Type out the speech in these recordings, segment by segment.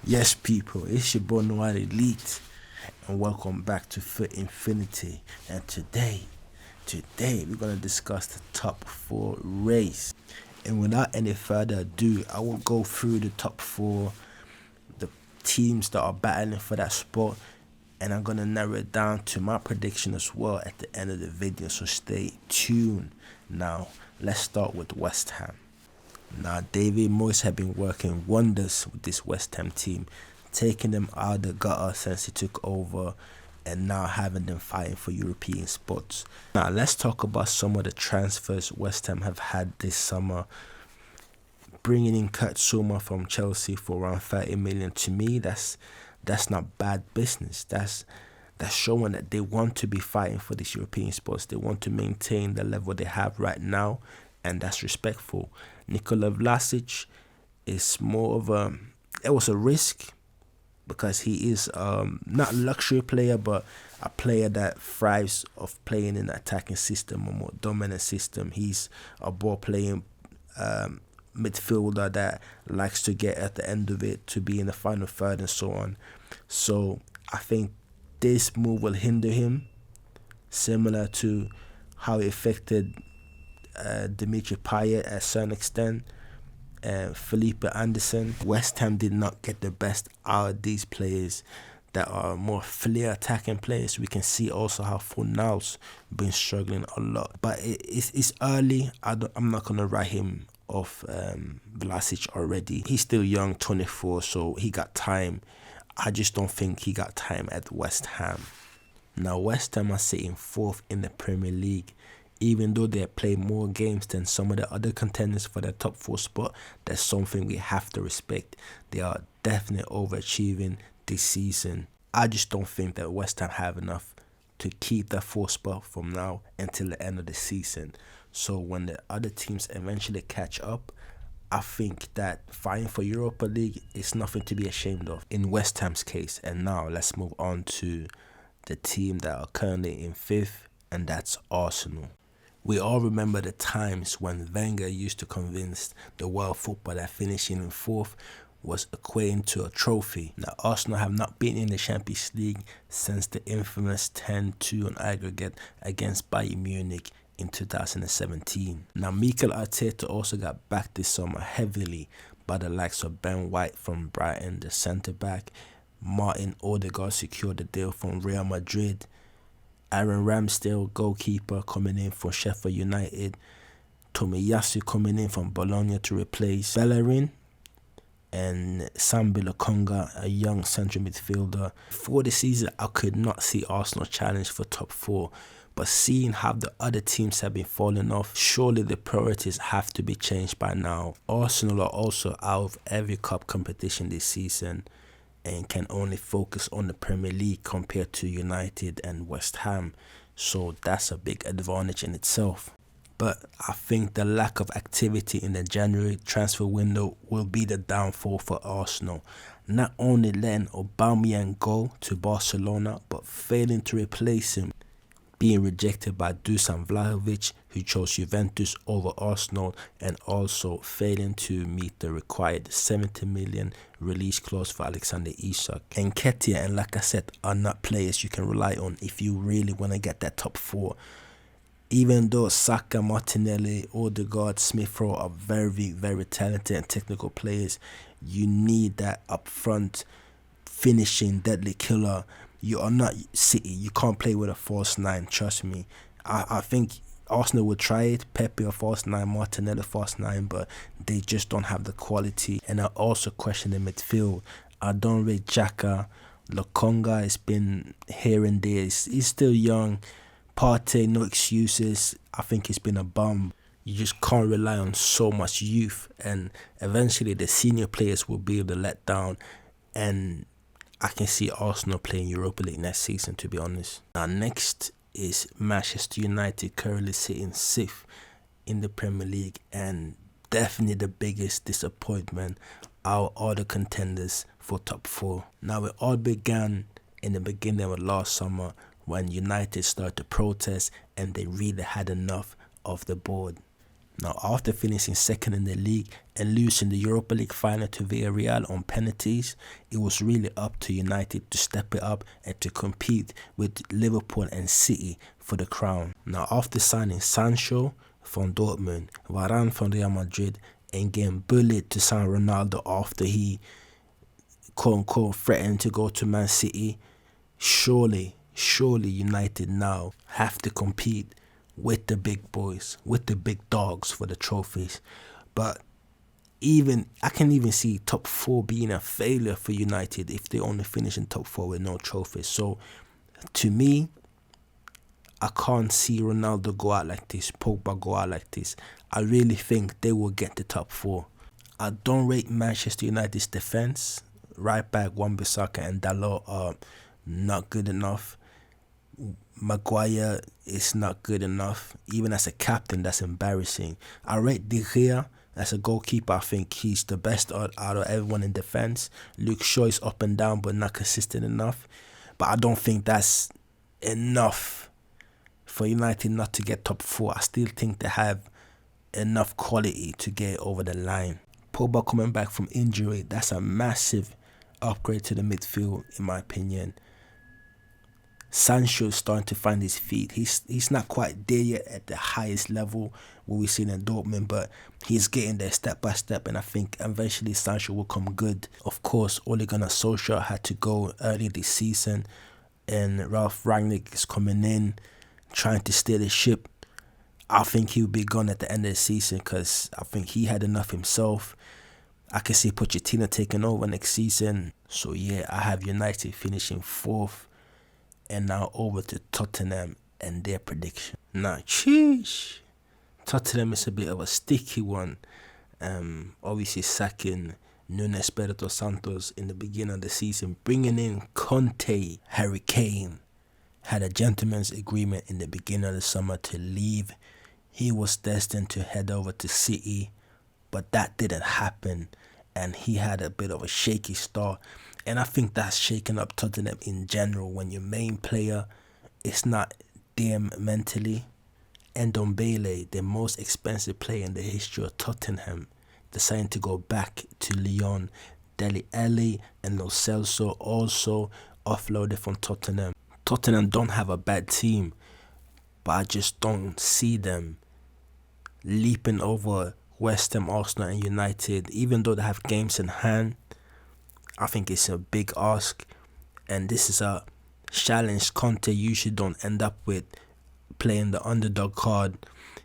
Yes, people, it's your boy Noir Elite, and welcome back to Futinfinity. And today we're gonna discuss the top four race. And without any further ado, I will go through the top four, the teams that are battling for that spot, and I'm gonna narrow it down to my prediction as well at the end of the video. So stay tuned. Now, let's start with West Ham. Now, David Moyes have been working wonders with this West Ham team, taking them out of the gutter since he took over and now having them fighting for European spots. Now, let's talk about some of the transfers West Ham have had this summer. Bringing in Kurt Zouma from Chelsea for around 30 million, to me, that's not bad business. That's showing that they want to be fighting for these European spots. They want to maintain the level they have right now, and that's respectful. Nikola Vlasic is more of it was a risk because he is not a luxury player, but a player that thrives of playing in an attacking system, a more dominant system. He's a ball playing midfielder that likes to get at the end of it to be in the final third and so on. So I think this move will hinder him, similar to how it affected Dimitri Payet at a certain extent, Felipe Anderson. West Ham did not get the best out of these players that are more flair attacking players. We can see also how Fornals been struggling a lot, but it's early. I'm not gonna write him off Vlasic already. He's still young, 24, so he got time. I just don't think he got time at West Ham. Now, West Ham are sitting fourth in the Premier League. Even though they play more games than some of the other contenders for the top four spot, that's something we have to respect. They are definitely overachieving this season. I just don't think that West Ham have enough to keep that fourth spot from now until the end of the season. So when the other teams eventually catch up, I think that fighting for Europa League is nothing to be ashamed of in West Ham's case. And now let's move on to the team that are currently in fifth, and that's Arsenal. We all remember the times when Wenger used to convince the world football that finishing in fourth was equating to a trophy. Now, Arsenal have not been in the Champions League since the infamous 10-2 on aggregate against Bayern Munich in 2017. Now, Mikel Arteta also got backed this summer heavily by the likes of Ben White from Brighton, the centre-back. Martin Odegaard secured the deal from Real Madrid. Aaron Ramsdale, goalkeeper, coming in for Sheffield United. Tomiyasu coming in from Bologna to replace Bellerin. And Sambi Lokonga, a young central midfielder. For the season, I could not see Arsenal challenge for top four. But seeing how the other teams have been falling off, surely the priorities have to be changed by now. Arsenal are also out of every cup competition this season and can only focus on the Premier League compared to United and West Ham. So that's a big advantage in itself. But I think the lack of activity in the January transfer window will be the downfall for Arsenal. Not only letting Aubameyang go to Barcelona, but failing to replace him, being rejected by Dusan Vlahovic, who chose Juventus over Arsenal, and also failing to meet the required 70 million release clause for Alexander Isak. Nketiah and Lacazette are not players you can rely on if you really want to get that top four. Even though Saka, Martinelli, Odegaard, Smith Rowe are very, very talented and technical players, you need that up front finishing deadly killer. You are not City. You can't play with a false nine, trust me. I think Arsenal would try it. Pepe a false nine, Martinelli a false nine, but they just don't have the quality. And I also question the midfield. I don't rate Xhaka. Lokonga has been here and there. He's still young. Partey, no excuses. I think he's been a bum. You just can't rely on so much youth. And eventually the senior players will be able to let down. And I can see Arsenal playing Europa League next season, to be honest. Now, next is Manchester United, currently sitting sixth in the Premier League, and definitely the biggest disappointment out of all the contenders for top four. Now, it all began in the beginning of last summer when United started to protest and they really had enough of the board. Now, after finishing second in the league and losing the Europa League final to Villarreal on penalties, it was really up to United to step it up and to compete with Liverpool and City for the crown. Now, after signing Sancho from Dortmund, Varane from Real Madrid, and getting bullied to sign Ronaldo after he quote-unquote threatened to go to Man City, surely United now have to compete with the big boys, with the big dogs for the trophies. But I can even see top 4 being a failure for United if they only finish in top 4 with no trophies. So to me, I can't see Ronaldo go out like this, Pogba go out like this. I really think they will get the top 4. I don't rate Manchester United's defense. Right back Wan-Bissaka and Dalot are not good enough. Maguire is not good enough. Even as a captain, that's embarrassing. I rate De Gea as a goalkeeper. I think he's the best out of everyone in defense. Luke Shaw is up and down but not consistent enough. But I don't think that's enough for United not to get top 4. I still think they have enough quality to get over the line. Pogba coming back from injury, that's a massive upgrade to the midfield in my opinion. Sancho is starting to find his feet. He's not quite there yet at the highest level what we've seen in Dortmund, but he's getting there step by step, and I think eventually Sancho will come good. Of course, Ole Gunnar Solskjaer had to go early this season, and Ralf Rangnick is coming in, trying to steer the ship. I think he'll be gone at the end of the season because I think he had enough himself. I can see Pochettino taking over next season. So yeah, I have United finishing 4th. And now over to Tottenham and their prediction. Now, sheesh. Tottenham is a bit of a sticky one. Obviously sacking Nuno Espirito Santos in the beginning of the season. Bringing in Conte, Harry Kane. Had a gentleman's agreement in the beginning of the summer to leave. He was destined to head over to City. But that didn't happen. And he had a bit of a shaky start. And I think that's shaking up Tottenham in general when your main player is not there mentally. And Ndombele, the most expensive player in the history of Tottenham, deciding to go back to Lyon. Dele Alli and Lo Celso also offloaded from Tottenham. Tottenham don't have a bad team, but I just don't see them leaping over West Ham, Arsenal and United. Even though they have games in hand, I think it's a big ask, and this is a challenge Conte usually don't end up with, playing the underdog card.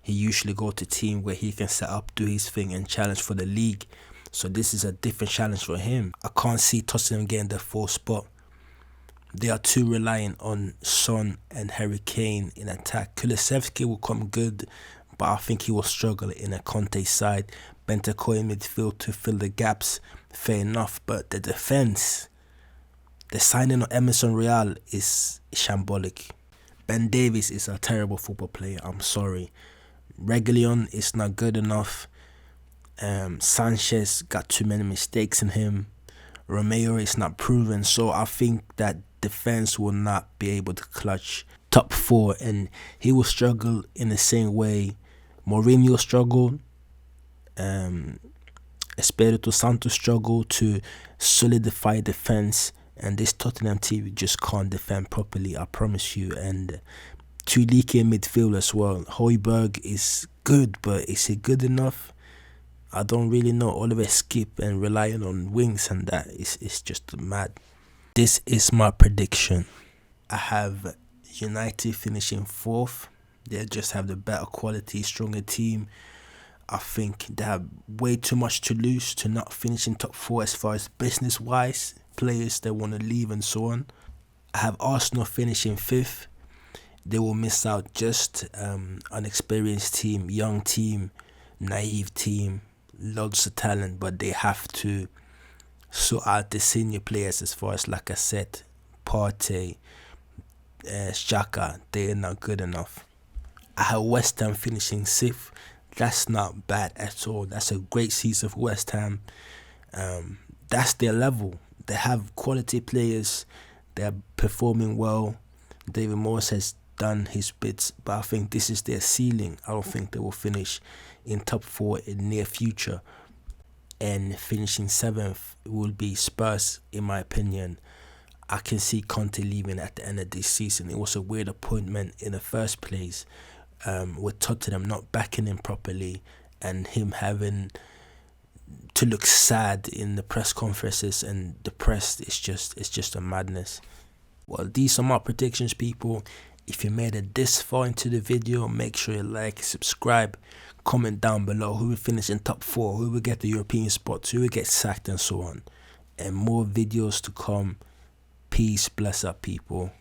He usually go to team where he can set up, do his thing and challenge for the league. So this is a different challenge for him. I can't see Tottenham getting the 4th spot. They are too reliant on Son and Harry Kane in attack. Kulusevski will come good, but I think he will struggle in a Conte side. Bentancur in midfield to fill the gaps, fair enough, but the defense, the signing of Emerson Royal is shambolic. Ben Davies is a terrible football player, I'm sorry. Reguilon is not good enough. Sanchez got too many mistakes in him. Romeo is not proven, so I think that defense will not be able to clutch top 4, and he will struggle in the same way Mourinho struggled. Espirito Santo struggled to solidify defense, and this Tottenham team just can't defend properly, I promise you. And too leaky in midfield as well. Højbjerg is good, but is he good enough? I don't really know. Oliver Skip and relying on wings and that is just mad. This is my prediction. I have United finishing 4th. They just have the better quality, stronger team. I think they have way too much to lose to not finish in top 4 as far as business-wise, players that want to leave and so on. I have Arsenal finishing 5th. They will miss out just unexperienced team, young team, naive team, loads of talent, but they have to sort out the senior players as far as, like I said, Partey, Xhaka, they are not good enough. I have West Ham finishing 6th. That's not bad at all. That's a great season for West Ham. That's their level. They have quality players. They're performing well. David Moyes has done his bits, but I think this is their ceiling. I don't think they will finish in top 4 in the near future. And finishing 7th will be Spurs, in my opinion. I can see Conte leaving at the end of this season. It was a weird appointment in the first place, with Tottenham not backing him properly and him having to look sad in the press conferences and depressed. It's just a madness. Well, these are my predictions, people. If you made it this far into the video, make sure you like, subscribe, comment down below who will finish in top 4, who will get the European spots, who will get sacked, and so on. And more videos to come. Peace, bless up, people.